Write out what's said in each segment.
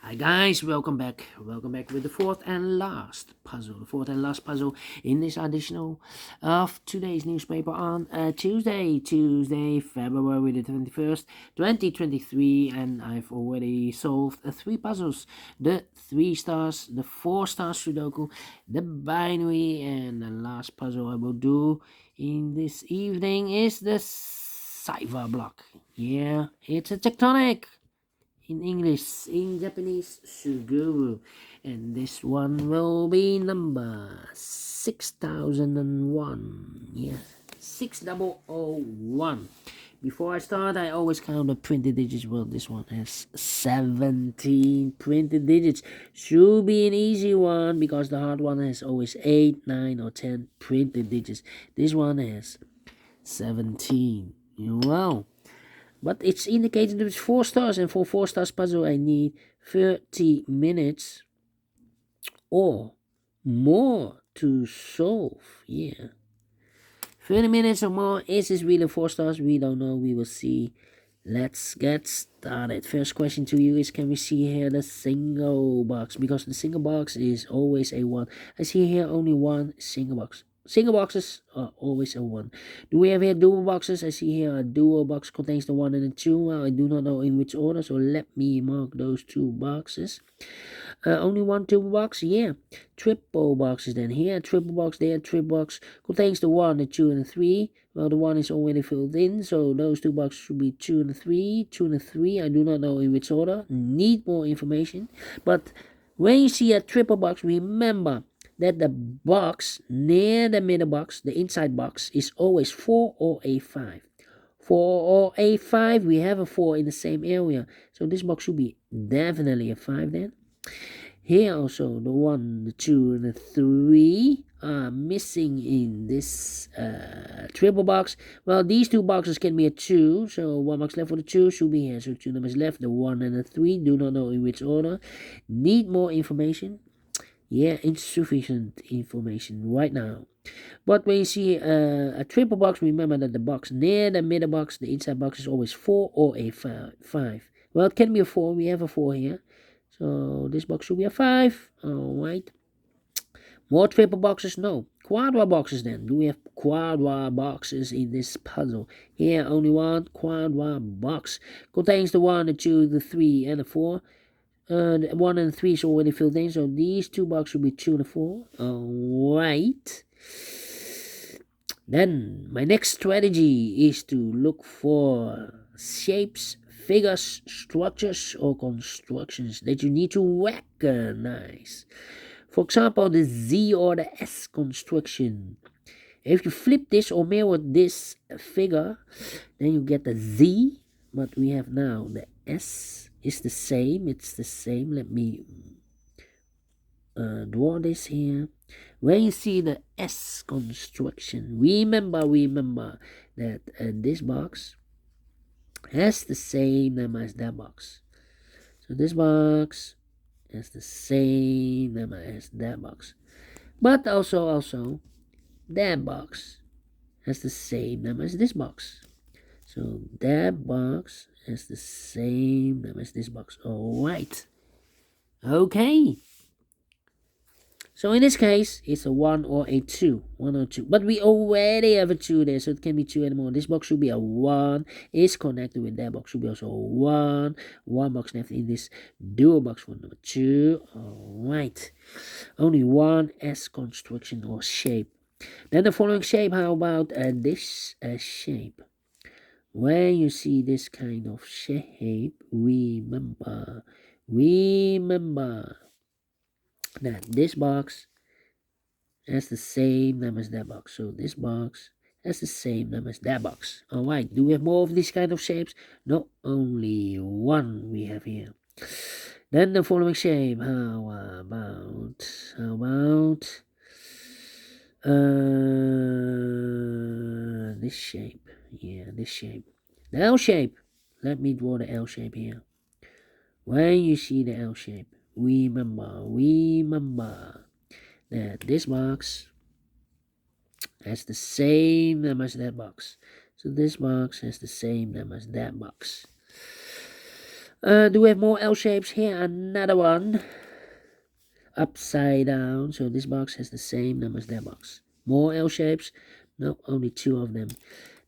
Hi guys, welcome back. Welcome back with the fourth and last puzzle. The fourth and last puzzle in this edition of today's newspaper on Tuesday, February the 21st, 2023. And I've already solved three puzzles. The 3 stars, the 4 stars Sudoku, the binary, and the last puzzle I will do in this evening is the cipher block. Yeah, it's a tectonic in English, in Japanese, Suguru. And this one will be number 6001. Yeah, 6001. Before I start, I always count the printed digits. Well, this one has 17 printed digits. Should be an easy one because the hard one has always 8, 9, or 10 printed digits. This one has 17. Wow. But it's indicated with 4 stars, and for 4 stars puzzle I need 30 minutes or more to solve. Yeah, 30 minutes or more. Is this really 4 stars? We don't know. We will see. Let's get started. First question to you is, can we see here the single box? Because the single box is always a 1. I see here only one single box. Single boxes are always a 1. Do we have here dual boxes? I see here a dual box contains the 1 and the 2. Well, I do not know in which order, so let me mark those 2 boxes. Only one triple box? Yeah. Triple boxes then. Here, triple box, there, triple box. Contains the 1, the 2, and the 3. Well, the 1 is already filled in, so those 2 boxes should be 2 and 3. 2 and 3, I do not know in which order. Need more information. But when you see a triple box, remember that the box near the middle box, the inside box, is always 4 or a 5. 4 or a 5, we have a 4 in the same area. So this box should be definitely a 5 then. Here also, the 1, the 2, and the 3 are missing in this triple box. Well, these 2 boxes can be a 2, so 1 box left for the 2 should be here. So 2 numbers left, the 1 and the 3, do not know in which order. Need more information. Yeah, insufficient information right now. But when you see a triple box, remember that the box near the middle box, the inside box, is always 4 or a 5. Well, it can be a 4. We have a 4 here. So this box should be a 5. Alright. More triple boxes? No. Quadra boxes then. Do we have quadra boxes in this puzzle? Here, only one quadra box. Contains the 1, the 2, the 3, and the 4. The 1 and 3 is already filled in, so these 2 boxes should be 2 and 4. Alright. Then, my next strategy is to look for shapes, figures, structures, or constructions that you need to recognize. For example, the Z or the S construction. If you flip this or mirror this figure, then you get the Z, but we have now the S is the same. It's the same. Let me draw this here. When you see the S construction, remember that this box has the same number as that box. So this box has the same number as that box. But also that box has the same number as this box. So that box has the same number as this box. Alright. Okay. So in this case, it's a 1 or a 2. 1 or 2. But we already have a 2 there, so it can be 2 anymore. This box should be a 1. It's connected with that box. Should be also a 1. 1 box left in this dual box for number 2. Alright. Only one S construction or shape. Then the following shape, how about this shape? When you see this kind of shape, remember that this box has the same number as that box. So this box has the same number as that box. Alright, do we have more of these kind of shapes? No, only one we have here. Then the following shape, how about this shape? Yeah, this shape. The L shape. Let me draw the L shape here. When you see the L shape, remember that this box has the same number as that box. So this box has the same number as that box. Do we have more L shapes here? Another one. Upside down. So this box has the same number as that box. More L shapes? No, only 2 of them.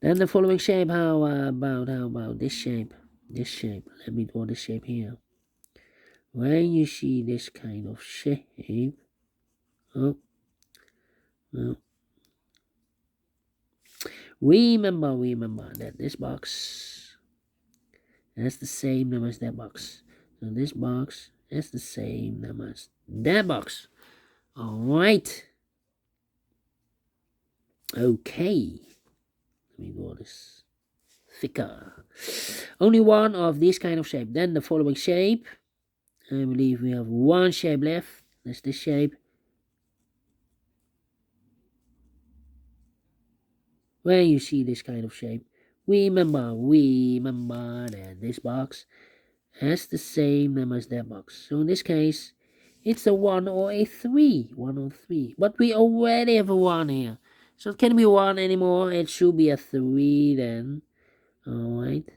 Then the following shape. How about this shape? This shape. Let me draw this shape here. When you see this kind of shape, remember that this box has the same number as that box. So this box has the same number as that box. Alright. Okay. Let me draw this thicker. Only one of this kind of shape. Then the following shape. I believe we have one shape left. That's this shape. When you see this kind of shape, remember that this box has the same number as that box. So in this case, it's a 1 or a 3. 1 or 3. But we already have a 1 here. So it can't be 1 anymore. It should be a 3 then. Alright.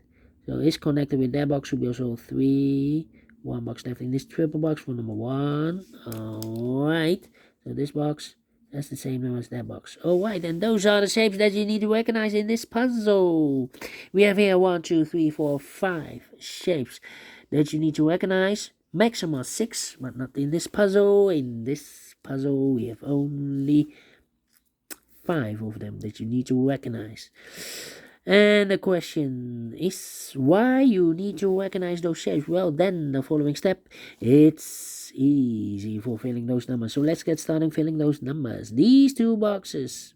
So it's connected with that box. Should be also 3. 1 box left in this triple box for number 1. Alright. So this box has the same number as that box. Alright, and those are the shapes that you need to recognize in this puzzle. We have here 1, 2, 3, 4, 5 shapes that you need to recognize. Maximum 6, but not in this puzzle. In this puzzle, we have only 5 of them that you need to recognize. And the question is why you need to recognize those shapes. Well, then the following step, it's easy for filling those numbers. So let's get started filling those numbers. These 2 boxes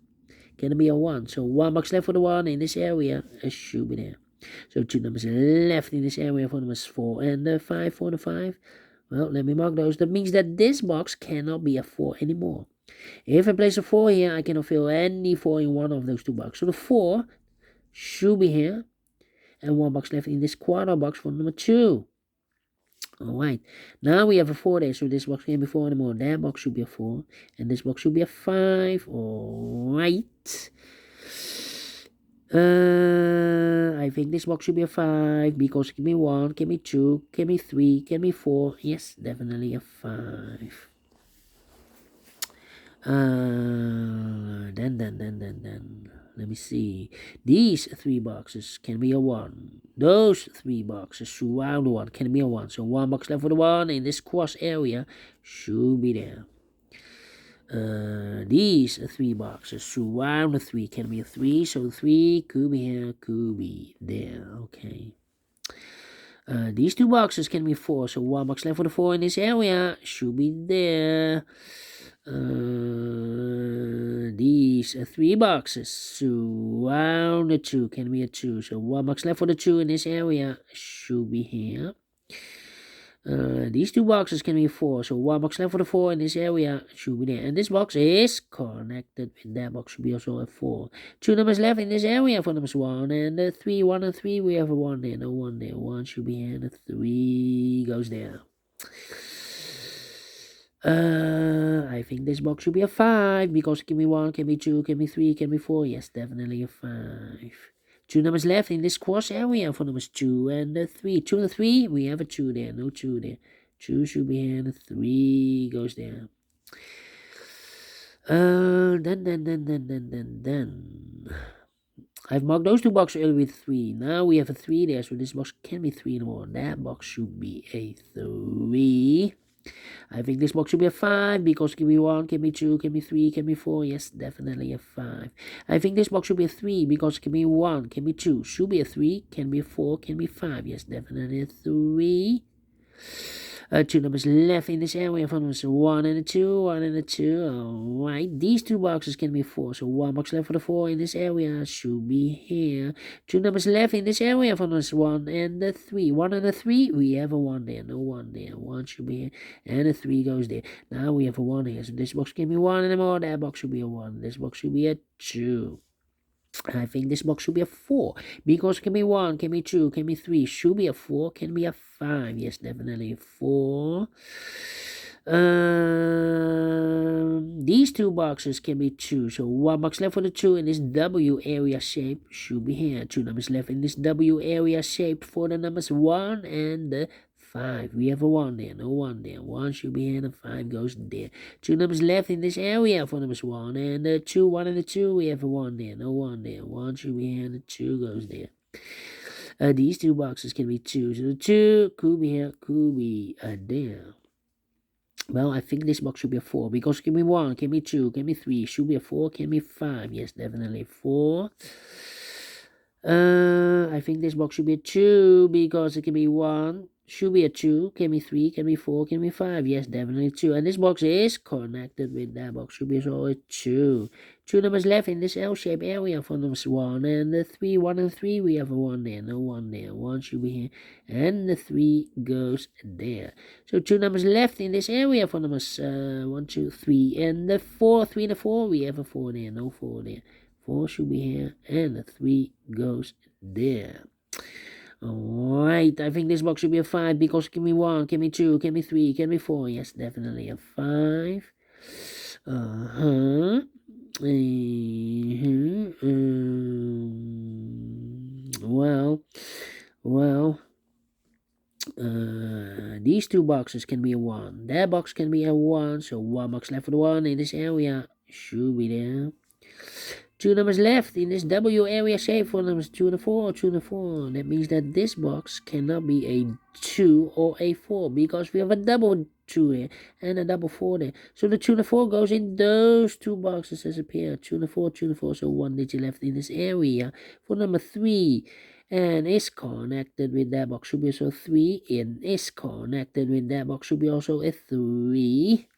can be a 1. So 1 box left for the 1 in this area. It should be there. So 2 numbers left in this area for numbers 4 and 5 for the 5. Well, let me mark those. That means that this box cannot be a 4 anymore. If I place a 4 here, I cannot fill any 4 in one of those 2 boxes. So the 4 should be here. And 1 box left in this quarter box for number 2. Alright. Now we have a 4 there. So this box can't be 4 anymore. That box should be a 4. And this box should be a 5. Alright. I think this box should be a 5. Because it can be 1, can be 2, can be 3, can be 4. Yes, definitely a 5. Then. Let me see. These 3 boxes can be a 1. Those 3 boxes surround the 1 can be a 1. So 1 box left for the 1 in this cross area should be there. These 3 boxes surround the 3 can be a 3. So 3 could be here, could be there. Okay. These 2 boxes can be 4. So 1 box left for the 4 in this area should be there. These 3 boxes surround the 2 can be a 2. So 1 box left for the 2 in this area should be here. These 2 boxes can be 4. So 1 box left for the 4 in this area should be there. And this box is connected with that box should be also a 4. 2 numbers left in this area for numbers 1 and 3. 1 and 3 we have a 1 there. No 1 there. 1 should be here and 3 goes there. I think this box should be a 5 because it can be 1, can be 2, can be 3, can be 4. Yes, definitely a 5. 2 numbers left in this cross area for numbers 2 and 3. 2 and 3, we have a 2 there. No 2 there. 2 should be here and 3 goes there. Then. I've marked those 2 boxes earlier with 3. Now we have a 3 there, so this box can be 3 anymore. That box should be a 3. I think this box should be a 5 because it can be 1, can be 2, can be 3, can be 4. Yes, definitely a 5. I think this box should be a 3 because it can be 1, can be 2, should be a 3, can be a 4, can be 5. Yes, definitely a 3. 2 numbers left in this area for numbers 1 and a 2, 1 and a 2. Alright, these 2 boxes can be 4. So 1 box left for the 4 in this area should be here. 2 numbers left in this area for numbers 1 and a 3. 1 and a 3, we have a 1 there. No 1 there. 1 should be here and a 3 goes there. Now we have a 1 here. So this box can be 1 anymore. That box should be a 1. This box should be a 2. I think this box should be a 4 because it can be 1, can be 2, can be 3, should be a 4, can be a 5. Yes, definitely a 4. these two boxes can be 2. So 1 box left for the 2 in this W area shape should be here. 2 numbers left in this W area shape for the numbers 1 and the 5. We have a 1 there, no 1 there. 1 should be here, and the 5 goes there. 2 numbers left in this area for numbers 1 and the 2. 1 and the 2, we have a 1 there, no 1 there. 1 should be here, and the 2 goes there. These two boxes can be 2. So the 2 could be here, could be there. Well, I think this box should be a 4 because can be 1, can be 2, can be 3, should be a 4, can be 5. Yes, definitely 4. I think this box should be a 2 because it can be 1, should be a 2, can be 3, can be 4, can be 5. Yes, definitely 2. And this box is connected with that box. Should be also a 2. 2 numbers left in this L-shaped area for numbers 1 and the 3. 1 and 3, we have a 1 there, no 1 there. 1 should be here, and the 3 goes there. So 2 numbers left in this area for numbers 1, 2, 3. And the 4, 3 and the 4, we have a 4 there, no 4 there. 4 should be here, and the 3 goes there. Alright, I think this box should be a 5 because can be 1, can be 2, can be 3, can be 4. Yes, definitely a 5. These two boxes can be a 1. That box can be a 1, so 1 box left for the 1 in this area should be there. 2 numbers left in this W area shape for numbers 2 and 4, 2 and 4. That means that this box cannot be a 2 or a 4 because we have a double 2 here and a double 4 there. So the 2 and the 4 goes in those two boxes as a pair. 2 and the 4, 2 and 4. So 1 digit left in this area for number 3. And is connected with that box should be also 3. And is connected with that box should be also a 3.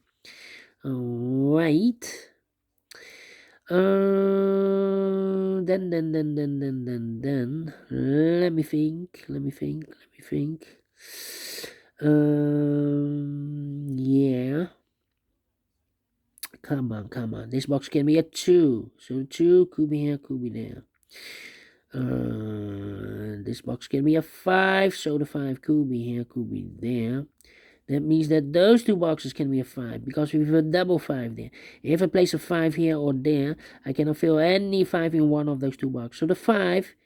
Alright. Then let me think. Yeah. Come on. This box can be a 2. So 2 could be here, could be there. This box can be a 5. So the 5 could be here, could be there. That means that those two boxes can be a 5 because we have a double 5 there. If I place a 5 here or there, I cannot fill any 5 in one of those two boxes. So the 5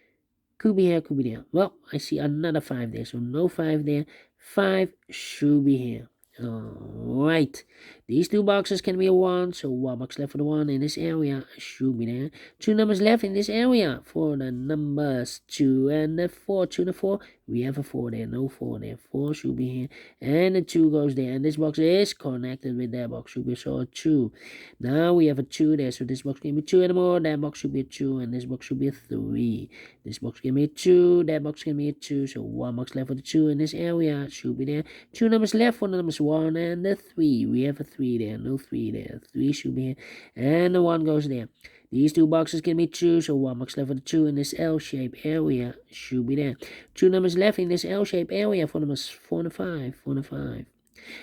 could be here, could be there. Well, I see another 5 there, so no 5 there. 5 should be here. Alright, these two boxes can be a 1, so 1 box left for the 1 in this area should be there. 2 numbers left in this area for the numbers 2 and the 4. 2 and the 4, we have a 4 there, no 4 there. 4 should be here, and the 2 goes there, and this box is connected with that box, should be so a 2. Now we have a 2 there, so this box can be 2 anymore, that box should be a 2, and this box should be a 3. This box can be a 2, that box can be a 2, so 1 box left for the 2 in this area should be there. 2 numbers left for the numbers 1 and the 3. We have a 3 there, no 3 there. 3 should be here, and the 1 goes there. These two boxes can be 2, so 1 box left for the 2 in this L-shaped area should be there. 2 numbers left in this L-shaped area for numbers 4 and 5. 4 and 5.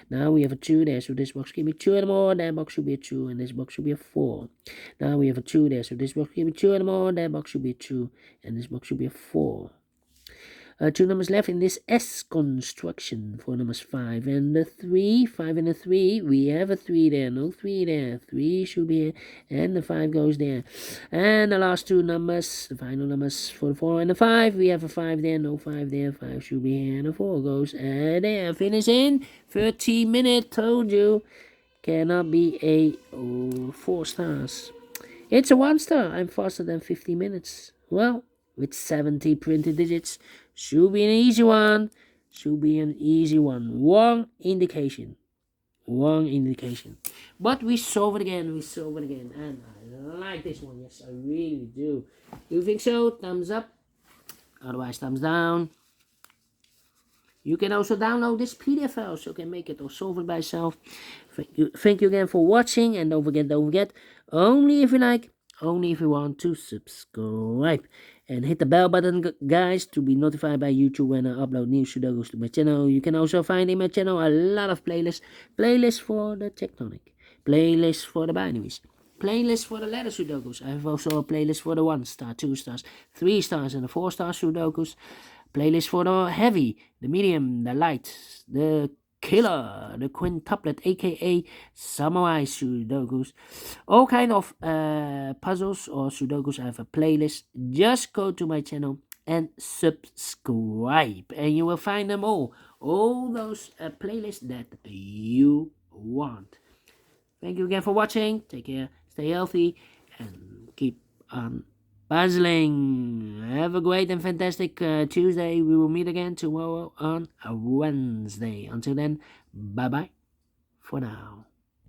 Now we have a 2 there, so this box can be 2 anymore, that box should be a 2, and this box should be a 4. Now we have a 2 there, so this box can be 2 anymore, that box should be a 2, and this box should be a 4. 2 numbers left in this S construction for numbers 5 and the 3. 5 and the 3, we have a 3 there, no 3 there. 3 should be here, and the 5 goes there. And the last two numbers, the final numbers for the 4 and the 5, we have a 5 there, no 5 there. 5 should be here, and the 4 goes there. Finish in 30 minutes, told you. Cannot be a 4 stars. It's a 1 star. I'm faster than 50 minutes. Well, with 70 printed digits, should be an easy one. Should be an easy one. Wrong indication. But we solve it again. And I like this one. Yes, I really do. You think so? Thumbs up. Otherwise, thumbs down. You can also download this PDF file so you can make it or solve it by yourself. Thank you again for watching. And don't forget, only if you like, only if you want to subscribe. And hit the bell button, guys, to be notified by YouTube when I upload new Sudokus to my channel. You can also find in my channel a lot of playlists. Playlists for the Tectonic. Playlists for the binaries. Playlists for the letter Sudokus. I have also a playlist for the 1 star, 2 stars, 3 stars, and the 4 star Sudokus. Playlist for the heavy, the medium, the light, the Killer, the quintuplet, aka Samurai Sudokus, all kind of puzzles or Sudokus. I have a playlist. Just go to my channel and subscribe, and you will find them all those playlists that you want. Thank you again for watching. Take care, stay healthy, and keep on puzzling. Have a great and fantastic Tuesday. We will meet again tomorrow on a Wednesday. Until then, bye bye for now.